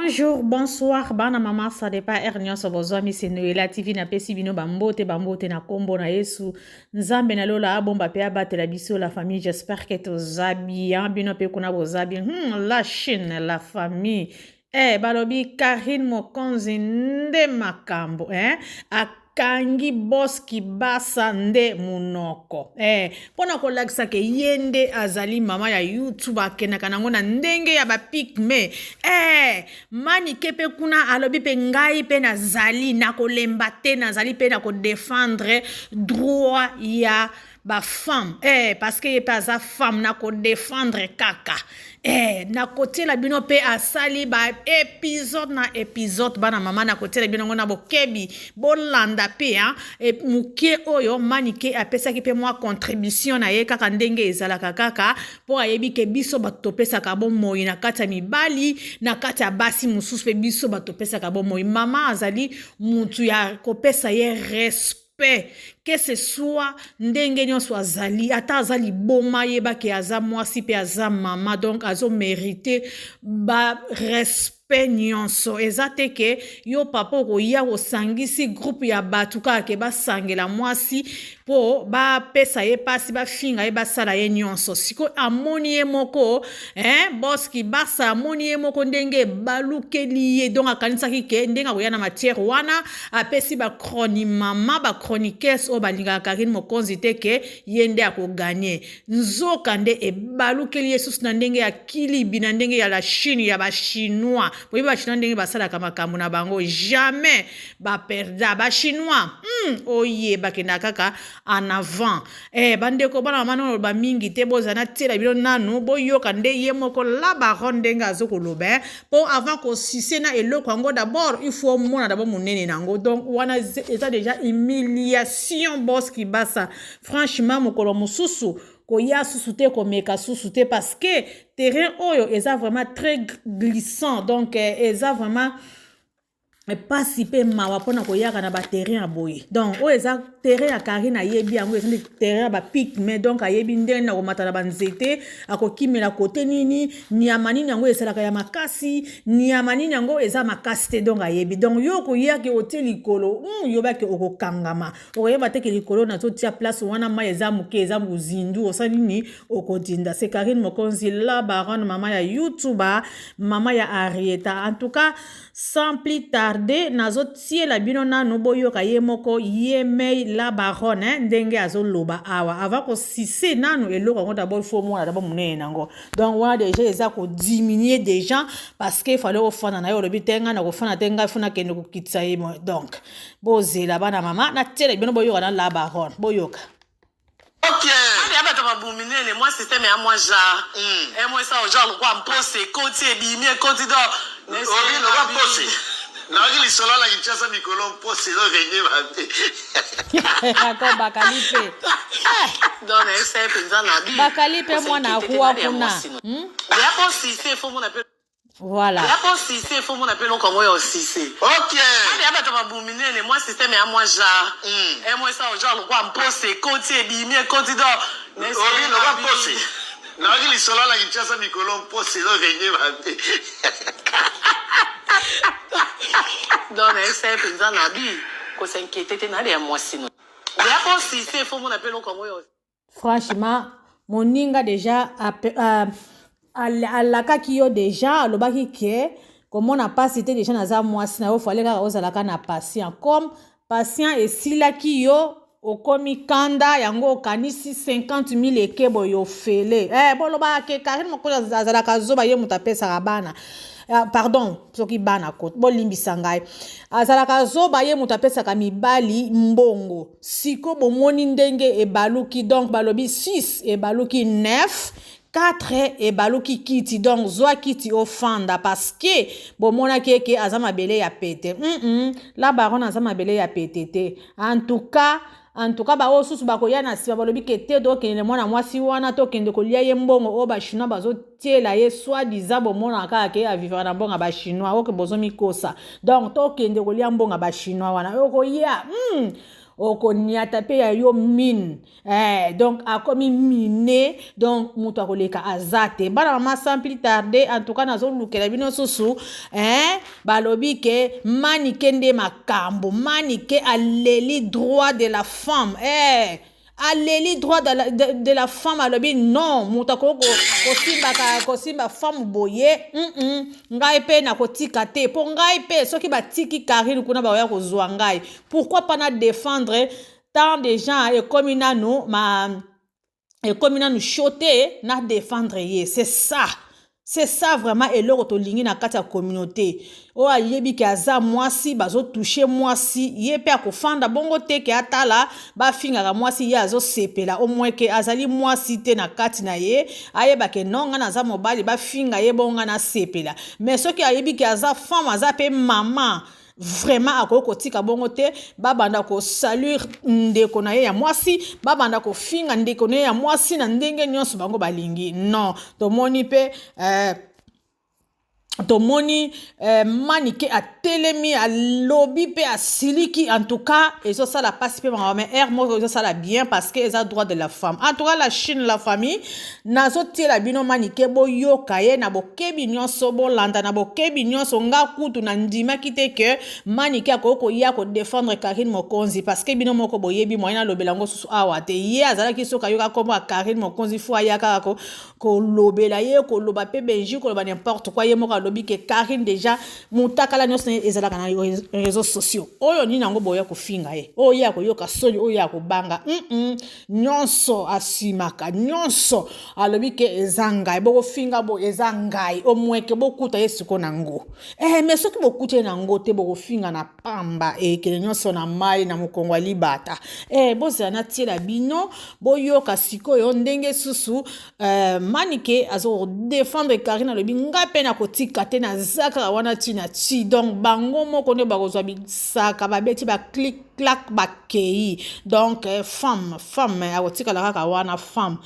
Bonjour, bonsoir, bana mama, ça dépend ernyo so bozwami c'est Noela TV na pesi bino bambote na kombo na Yesu. Nzambe na lola abomba pe abatela biso la famille, j'espère que toza bien, bino pe kuna boza bien. La Chine, la famille. Balobi Karine Mokonzi nde makambo, akangi boski basa nde munoko. Pona kolakisa ke yende azali mama ya YouTube akenaka nango na ndenge ya ba pigme. Mani kepe kuna alobi pe ngai pe nazali na kolemba te nazali pe na ko défendre droit ya ba femme. Parce que pas za femme na ko défendre kaka. Na côté la bino pe asali ba épisode na épisode bana mama na côté la bino ngona bokebi bolanda pe muke oyo manike apesa ki pe moi contribution na ye kaka ndenge ezalaka kaka po ayebi ke biso batopesa ka bon moyi na kata mibali na kata basi mususu pe biso batopesa ka bon moyi mama azali mutu ya kopesa ye respect que ce soit ndenge nyonso azali ata azali boma yeba ke aza mwasi pe aza mama donc azo mériter ba respect nyonso ezate ke yo papa ko ya osangisi groupe ya batuka ke basangela mwasi po ba pesa ye pasi ba finga ye basala ye nyonso siko amoni ye moko boski basa amoni ye moko ndenge balukeli ye donc akanisa ki ke ndenge akoya na matière wana apesi ba chroni mama ba chroniqueuse o balinga Karine Mokonzi te ke yende ako gagner nzoka nde ebalukeli yesusu na ndenge ya kilibi na ndenge ya la Chine ya ba chinois boyi ba chinois ndenge basala kama kambu na bango jamais ba perda ba chinois oye bakenda kaka en avant bandeko bana mama ba mingi te bozana tela bilo nanu boyoka nde ye moko la baronne ndenge azokoloba po avant ko sise na eloko yango d'abord il faut mona d'abord monene nango donc wana eza déjà humiliation boss qui basa franchement mokolo mosusu koya susu te komeka susu te parce que terrain oyo eza vraiment très glissant donc eza vraiment pas si peu mawa pona koyaka na ba terrain aboye donc o eza terrain ya Karine ayebi yango eza terrain ba pic mais donc ayebi ndenge na komata na banzete akokimela kote nini nyama nini yango esalaka ya makasi nyama nini yango eza makasi te donc ayebi donc yo koyaki hotel likolo yo ba ke okokangama okoyeba te ke likolo na zotia place wana ma eza muke eza muzindu osali nini okodinda c'est Karine Mokonzi la baronne mama ya YouTuber mama ya Arieta en tout cas sans plus tarder nazotie la bino na noboyoka ye moko yemei la baronne ndenge azoloba awa avant ko sise nanu eloko ngo d'abord faut moi d'abord munene nango donc wana déjà eza ko diminuer déjà parce que fallait ofana na yo lobi tenga na ko fana tenga funa kende ko kitsa ye donc bozela bana mama na tiele bino boyoka na la baronne boyoka. Ok. Moi, système à moi, genre. Et moi, ça, genre, quoi, me pose, côté, bimé, côté d'or. Oui, le roi pose. Nagi lisolo la Kinshasa mikolo pose lo renye bate. Ako bakalipe. Donc c'est penza na bi. Bakalipe mwana kuwa kuna. Ya po sise faut mon appel. Voilà. Ya po sise faut mon appel comme yo sise. OK. Ya ba to mabumine moi système à moi genre. Et moi ça genre quoi me pose côté bimé côté d'or. Oui, le roi pose. Nagi lisolo la Kinshasa mikolo pose lo renye bate. Donc c'est penza na bi ko s'inquiéter na les moi sinon. Ya po sise faut mon appel comme yo. Franchement, moninga déjà alakaki yo déjà alobaki ke comment on n'a pas cité déjà naza mwasi na yo fallait ka ozalaka na patient comme patient esilaki yo okomi kanda yango okanisi 50,000 ekebo yo fele boloba ke Karine Mokonzi azalaka zoba ye mutapesa bana pardon soki bana kote bolimbisa ngai azalaka zoba ye mutapesa ka mibali mbongo siko bomoni ndenge ebaluki donc balobi 6 ebaluki 9 4 et baluki kiti donc zwa kiti ofanda parce que bomona keke azama bele ya pete la baronne azama bele ya pete en tout cas ba osusu bakoya na siba balobi kete do kende mwana mwasi wana to kende kolia ye mbongo o ba chinois bazo tiela ye soit disant bomona kaka ke a vivre na mbongo ba chinois o ke bozo mikosa donc to kende kolia mbongo ba chinois wana okoya okoniata pe ya yo mine donc akomi miné donc mutu akoleka azate bana mama sans plus tarder en tout cas nazolukela bino susu balobi ke manike nde makambo manike aleli droit de la femme aleli droit de la femme alobi non mutu kosimba femme boye ngai pe nakotika te po ngai pe soki batiki Karine kuna baoya kozwa ngai pourquoi pas na défendre tant de gens et comme nanu choté na défendre ye c'est ça vraiment eloko tolingi na kati ya communauté o ayebi ke aza mwasi bazo toucher mwasi ye pe akofanda bongo te ke atala bafingaka mwasi ye azosepela au moins ke azali mwasi te na kati na ye ayeba ke nonga na aza mobali bafinga ye bonga na sepela mais soki ayebi ke aza femme aza pe mama vraiment akokotika bongo te babanda ko saluer ndeko na ye ya mwasi babanda ko finga ndeko na ye ya mwasi na ndenge nyonso bango balingi non tomoni pe tomoni manike atelemi alobi pe asiliki en tout cas ezo sala passe pe mais moko ezo sala bien parce que eza droit de la femme en tout cas la Chine la famille nazo tiela bino manike boyoka ye na bokebi nyonso bolanda na bokebi nyonso nga kutu na ndima kite ke manike akoko ya ko défendre Karine Mokonzi parce que bino moko boyebi moyena lobela ngo susu awa te ye azala ki soka yoka komo Karine Mokonzi fo ayaka ko lobela ye ko loba pe benji ko loba n'importe quoi ye moko lobi ke Karine déjà mutakala nyonso ezalaka na réseaux sociaux oyo nini yango boya kofinga ye oyo ya koyoka soni oyo ya kobanga nyonso asimaka nyonso alobi ke ezangai bokofinga bo ezangai omweke bokuta ye siko nango mais soki bokute nango te bokofinga na pamba ekele nyonso na mai na mokongo libata bozela na tiela bino boyoka sikoyo ndenge susu manike azo défendre Karine alobi ngape na kotika te na zaka wana tina ti donc bango moko nde bakozwa bisaka babeti ba clic clac bakei donc femme akotikala kaka wana femme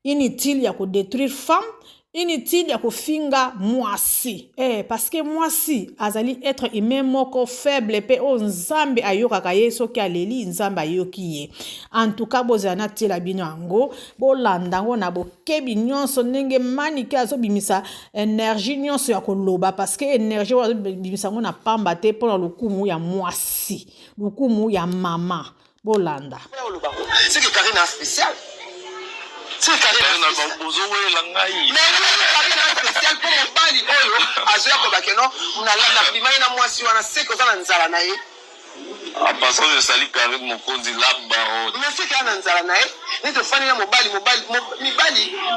inutile ya kodétruire femme inutile ya kofinga mwasi parce que mwasi azali être humain moko faible pe o nzambe ayokaka ye soki aleli nzambe ayoki ye en tout cas bozala na tiela bino yango bolanda ngo na bokebi nyonso ndenge manike azobimisa énergie nyonso ya koloba parce que énergie oyo azobimisa ngo na pamba te mpona lokumu ya mwasi lokumu ya mama bolanda c'est que Karine a spécial. C'est Karine a spécial pour mon bali oyo azoya ko bakeno munalanda bimai na mwasi wana seko za na nzala na ye a passant de sali Karine Mokonzi laba mais c'est kana nzala na ye ni to fani na mobali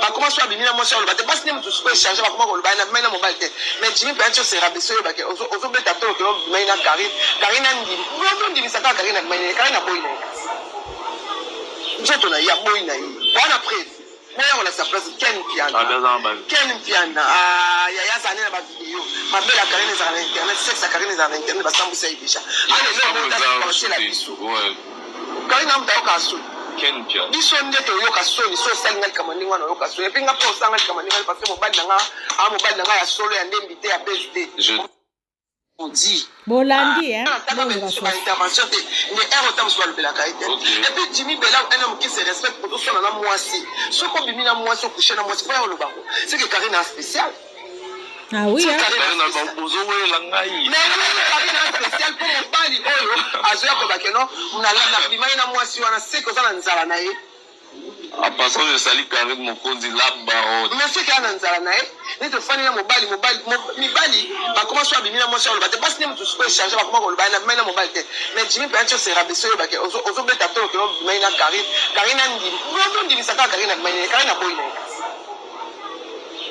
ba commence à bimina mwasi wana ba te passe ne mutu ko changer ba comment ko ba na bimai na mobali te mais Jimmy Pencho se rabaisser ba ke ozo beta to ko bimai na Karine ndi no ndi bisaka Karine na bimai Karine na boy na njoto na ya boy na ye wana preuve moi on a sa place Ken Piana ya zane na ba video mabela Karine za internet sexe Karine za internet ba sambusa ibisha ale no mo la biso Karine amta okasu Ken Piana biso ndete yoka soni so salinga kama ninga na yoka soni pinga po sanga kama ninga parce que mobali nanga ya solo ya ndembi te ya BSD on dit bolandi intervention mais autant soit le bela kaite et puis Jimmy Bella un homme qui se respecte pour tout son na mwasi so ko bimina mwasi coucher na mwasi fa le bango c'est que Karine a spécial ah oui Karine na bozo wela ngai mais Karine a spécial pour mon bali oyo azoya ko bakeno munalanda bimai na mwasi wana seko za na nzala na ye a passant de sali Karine Mokonzi laba mais c'est kana nzala na ye ni to fani na mobali ba commence à bimina mwasi wana ba te passe ne mutu ko changer ba comment ko ba na bimai na mobali te mais Jimmy Pencho se rabaisser ba ke ozo beta to ko bimai na Karine ndi no ndi bisaka Karine na bimai Karine na boy na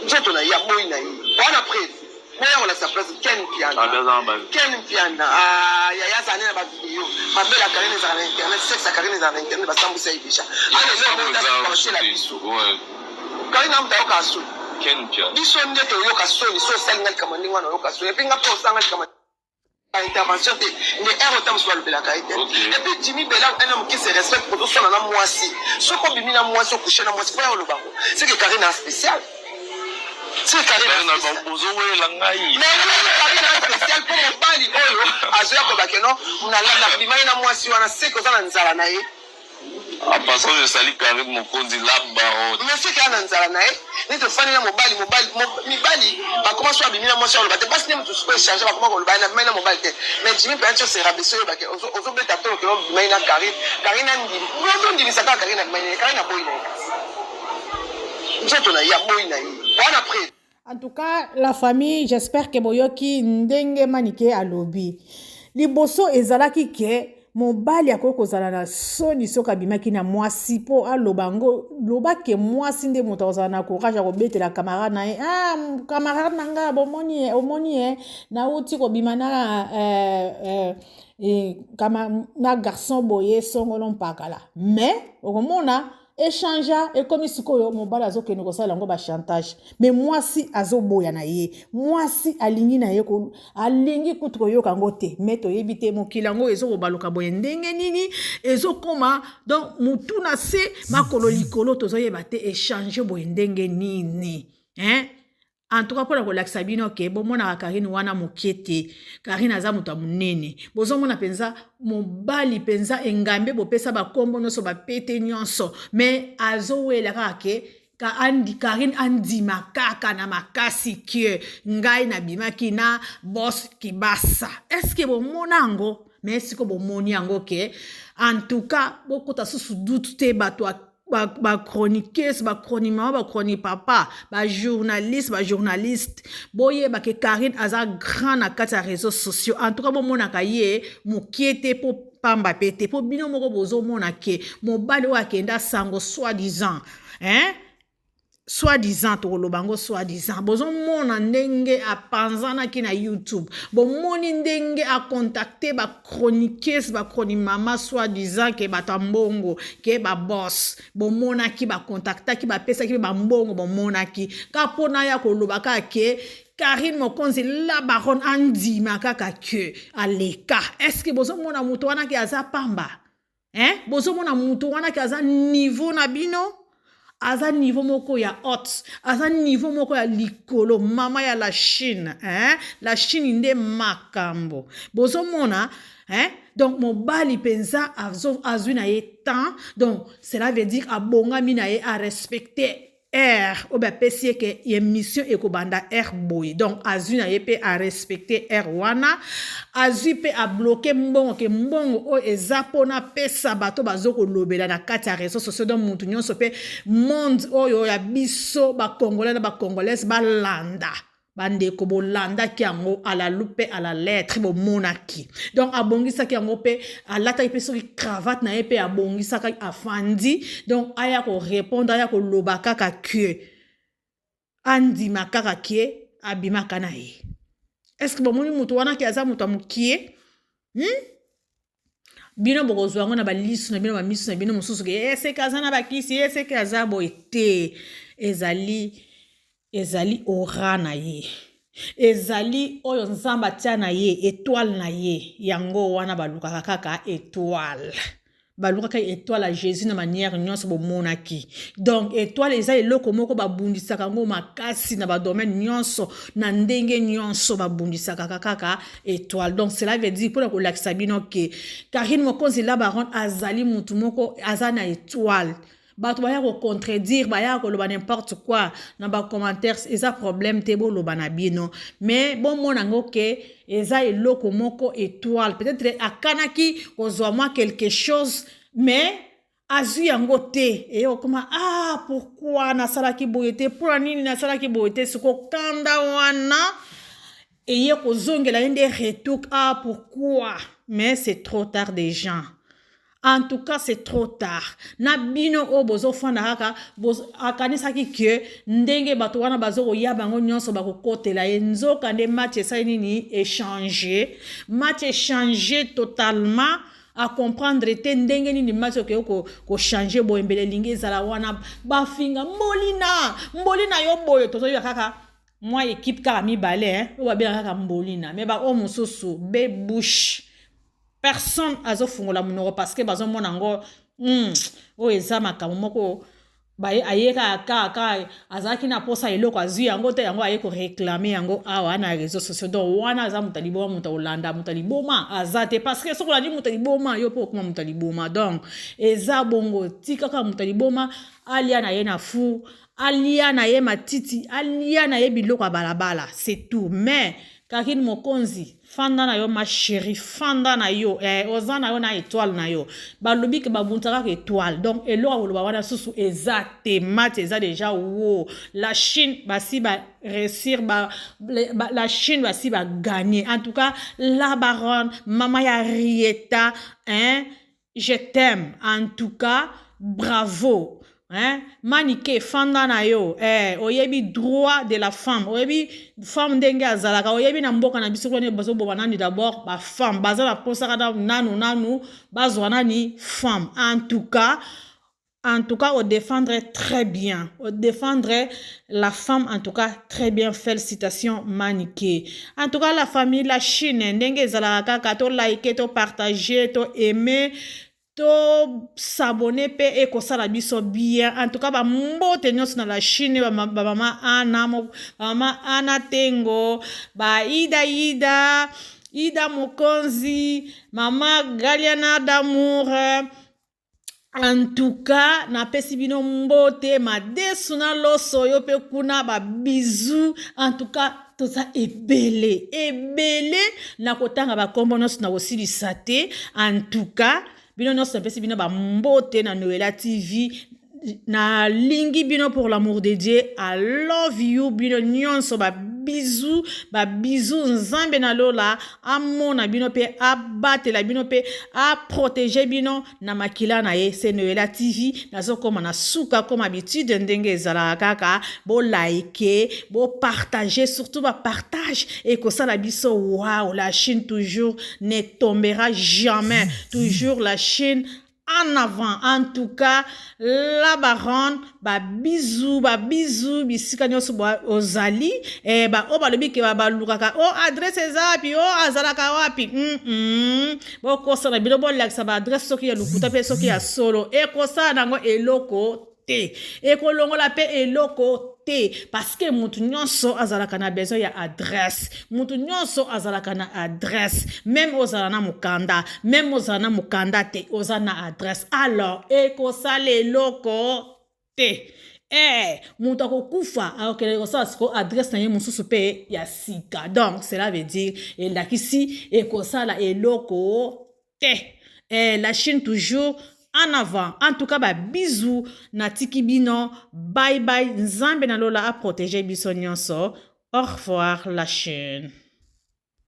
njoto na ya boy na ye wana preuve moi on a sa place Ken Piana ya zane na ba video mabela Karine za na internet sexe Karine za na internet ba sambusa ibisha ale no mo la biso Karine amta okasu Ken Piana biso ndete yoka soni so salinga kama ninga na yoka soni pinga po sanga kama intervention te mais autant soit le bela kaite et puis Jimmy Bella un homme qui se respecte pour tout son na mwasi so ko bimina mwasi coucher na mwasi fa le bango c'est que Karine a spécial c'est Karine na bozo wela ngai mais Karine a spécial pour mon bali oyo azoya ko bake non na bimai na mwasi wana seko za na nzala na ye. En passant, je salue Karim Mokondi, la baronne. Monsieur qui a un nzala na ye, ni te fani na mobali ba comment soit bimina mwasi wana ba te passe nem tout se peut changer ba comment ko ba na bimai na mobali te. Mais Jimmy peut être c'est rabaissé ba ke ozo beta to ke bimai na Karim na ndi. Ozo ndi bisaka Karim na bimai Karim na boy na. Nzoto na ya boy na ye. Bon après. En tout cas, la famille, j'espère que boyoki ndenge manike alobi. Liboso ezalaki ke mobali akoko zala na soni soka bimaki na mwasi po alobango loba ke mwasi nde moto ozala na courage ya kobetela camarade na ye. Ah, camarade nanga omoni na uti ko bimana kama na garçon boye songolo mpakala. Mais okomona échangea et comme sikoyo mobala azoke no kosala ngo ba chantage mais mwasi azoboya na ye mwasi alingi na ye ko alingi kutuko yoka ngote meto yebite mokilango ezo baluka boye ndenge nini ezokoma donc mutu na se makolo likolo tozoyeba te échanger boye ndenge nini hein. En tout cas, pour la relaxa bino ke bon mona Karine wana mokete Karine aza muta munene bozo mona penza mobali penza engambe bo pesa ba kombo no so ba pete nyonso mais azo wela kake ka andi Karine andi makaka na makasi ke ngai na bimaki na boss kibasa est-ce que bon monango mais est-ce que bon moni yango ke en tout cas beaucoup ta sous doute te batwa ba chroniqueuse ba chroniqueur ba chroniqueur ba journaliste boye ba ke Karine aza grand na kati ya réseaux sociaux en tout cas bon mona kaye mokiete po pamba pete po bino moko bozo mona ke mobali wa kenda sango soi-disant hein soi-disant to lobango soi-disant bozo mona ndenge a panzana ki na YouTube bon moni ndenge a contacter ba chroniqueuse ba mama soi-disant ke batambongo ke ba boss bon mona ki ba contacta ki ba pesa ki ba mbongo bon mona ki ka pona ya ko lobaka ke Karine Mokonzi la baronne andi makaka ke aleka est-ce que bozo mona muto wana ki aza pamba hein bozo mona muto wana ki aza niveau na bino aza niveau moko ya hot aza niveau moko ya likolo mama ya la Chine hein la Chine inde makambo bozo mona hein donc mobali penza azui na ye temps donc cela veut dire abonga mina ye a respecter R ou bien pesi que émission ekobanda R boy donc azui na ye pe a respecter R wana azui pe a bloquer mbongo ke mbongo o ezapona pesa bato bazoko lobela na kati ya réseaux sociaux donc mutu nyonso pe monde oyo ya biso ba congolais na ba congolaise ba landa bandeko bolanda ki yango à la loupe à la lettre bo monaki donc abongisa ki yango pe alata pe so cravate na ye pe abongisa ka afandi donc aya ko répondre aya ko lobaka ka que andi makaka ki abimaka na ye est-ce que bomoni mutu wana ki aza mutu amukie bino bokozwa ngo na balisu na bino ba misu na bino mususu ke ese kaza na bakisi ese kaza boite ezali ora na ye ezali oyo nzamba tia na ye étoile na ye yango wana balukaka kaka étoile balukaka étoile à Jésus na manière nyonso bomonaki donc étoile eza eloko moko babundisaka ngo makasi na ba domaine nyonso na ndenge nyonso babundisaka kaka étoile donc cela veut dire pour la sabino ke Karine Mokonzi la baronne azali mutu moko azana étoile bato baya ko contredire baya ko loba n'importe quoi na ba commentaires eza problème te bo loba na bino mais bon monango ke eza eloko moko étoile peut-être akanaki kozwa moi quelque chose mais azu yango te et okoma pourquoi na salaki boyete pour nini na salaki boyete siko kanda wana et ye kozongela ende retour pourquoi mais c'est trop tard déjà. En tout cas, c'est trop tard. Na bino o bozo fanda haka akanisa ki ke ndenge bato wana bazo ko yabango nyonso bako kotela enzo kande match esa nini échanger match échanger totalement à comprendre te ndenge nini match ko changer bo embele lingi zala wana bafinga mbolina yo boyo tozo kaka moi équipe kaka mi balé o ba bien kaka mbolina mais ba o mususu be bush personne azo fungola munoko parce que bazo monango o eza makambo moko aye ka azaki na posa eloko azwi yango te yango aye ko réclamer yango awa na réseaux sociaux donc wana aza mutu aliboma mutu olanda mutu aliboma aza te parce que soki olandi mutu aliboma yo po okoma mutu aliboma donc eza bongo tikaka mutu aliboma alia na ye na fu alia na ye matiti alia na ye biloko ya balabala c'est tout mais kakini mokonzi fanda na yo ma chérie fanda na yo oza na yo na étoile na yo balobi ke babuntaka étoile donc eloko koloba wana susu eza temate eza déjà wo la Chine basi ba réussir la Chine basi ba gagner en tout cas la baronne mama ya Rieta je t'aime en tout cas bravo. Manike fanda na yo oyebi droit de la femme oyebi femme ndenge azalaka oyebi na mboka na biso ko ne bazo boba nani d'abord ba femme baza na posaka nanu bazwa nani femme en tout cas on défendrait très bien on défendrait la femme en tout cas très bien félicitations Manike en tout cas la famille la Chine ndenge ezalaka kaka to like to partager to aimer to s'abonner pe et kosala biso bien en tout cas ba mbote nyonso na la Chine ba mama Ana Tengo ba Ida Mokonzi mama Galiana d'amour en tout cas na pesi bino mbote madesu na loso yo pe kuna ba bisous en tout cas toza ebele na kotanga ba kombo nyonso na kosilisa te en tout cas bino nyonso pesi bino ba mbote na Noela TV na lingi bino pour l'amour de Dieu I love you bino nyonso ba bisous nzambe na lola amona bino pe abatela bino pe a protéger bino na makila na ye c'est Noela TV nazo koma na suka comme habitude ndenge ezala kaka bo like bo partager surtout ba partage et que ça la biso waouh la Chine toujours ne tombera jamais toujours la Chine en avant en tout cas la baronne ba bisous bisika nyonso ozali ba o balobi ke ba lukaka o adresse ezapi o azalaka wapi bo kosala bilo bo laksa ba adresse soki ya lukuta pe soki ya solo e kosala nango eloko te e kolongola pe eloko te parce que mutu nyonso azalaka na besoin ya adresse mutu nyonso azalaka na adresse même ozala na mukanda même ozala na mukanda te oza na adresse alors ekosala eloko te mutu akokufa akokende kosala siko adresse na ye mosusu pe ya sika donc cela veut dire elakisi ekosala eloko te la Chine toujours en avant en tout cas ba bisous na tiki bino bye nzambe na lola a protéger biso nyonso au revoir la Chine.